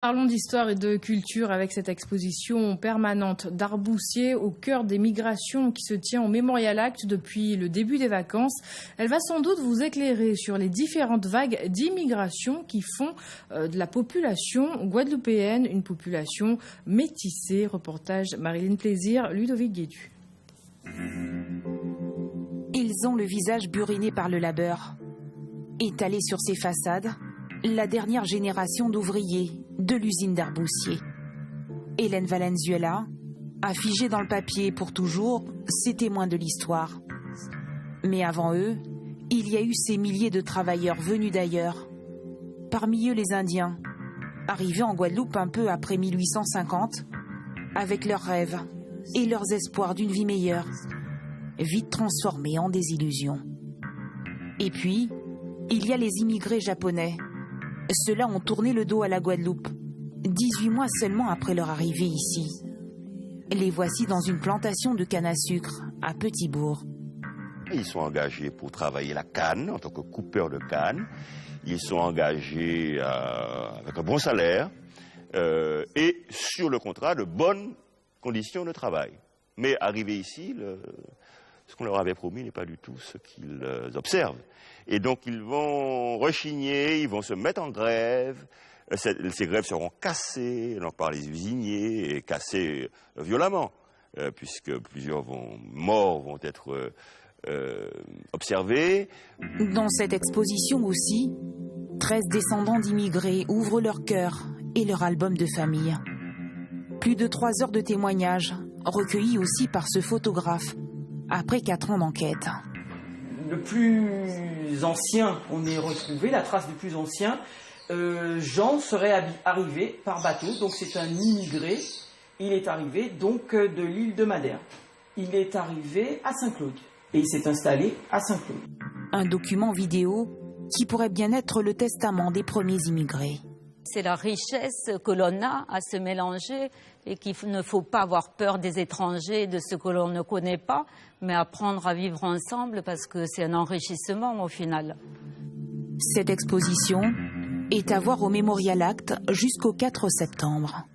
Parlons d'histoire et de culture avec cette exposition permanente d'art Boussier au cœur des migrations qui se tient au Memorial Act depuis le début des vacances. Elle va sans doute vous éclairer sur les différentes vagues d'immigration qui font de la population guadeloupéenne une population métissée. Reportage Marilyn Plaisir, Ludovic Guédu. Ils ont le visage buriné par le labeur. Étalés sur ses façades, la dernière génération d'ouvriers de l'usine d'Arboussier. Hélène Valenzuela a figé dans le papier pour toujours ces témoins de l'histoire. Mais avant eux, il y a eu ces milliers de travailleurs venus d'ailleurs. Parmi eux les Indiens, arrivés en Guadeloupe un peu après 1850, avec leurs rêves et leurs espoirs d'une vie meilleure, vite transformés en désillusions. Et puis, il y a les immigrés japonais. Ceux-là ont tourné le dos à la Guadeloupe, 18 mois seulement après leur arrivée ici. Les voici dans une plantation de canne à sucre à Petitbourg. Ils sont engagés pour travailler la canne en tant que coupeurs de canne. Ils sont engagés avec un bon salaire et sur le contrat de bonnes conditions de travail. Mais arrivés ici, ce qu'on leur avait promis n'est pas du tout ce qu'ils observent. Et donc ils vont rechigner, ils vont se mettre en grève. Ces grèves seront cassées donc par les usiniers et cassées violemment, puisque plusieurs morts vont être observés. Dans cette exposition aussi, 13 descendants d'immigrés ouvrent leur cœur et leur album de famille. Plus de 3 heures de témoignages, recueillis aussi par ce photographe, après 4 ans d'enquête. Le plus ancien, on est retrouvé, la trace du plus ancien, Jean serait arrivé par bateau, donc c'est un immigré. Il est arrivé donc de l'île de Madère. Il est arrivé à Saint-Claude et il s'est installé à Saint-Claude. Un document vidéo qui pourrait bien être le testament des premiers immigrés. C'est la richesse que l'on a à se mélanger et qu'il ne faut pas avoir peur des étrangers, de ce que l'on ne connaît pas, mais apprendre à vivre ensemble parce que c'est un enrichissement au final. Cette exposition est à voir au Memorial Act jusqu'au 4 septembre.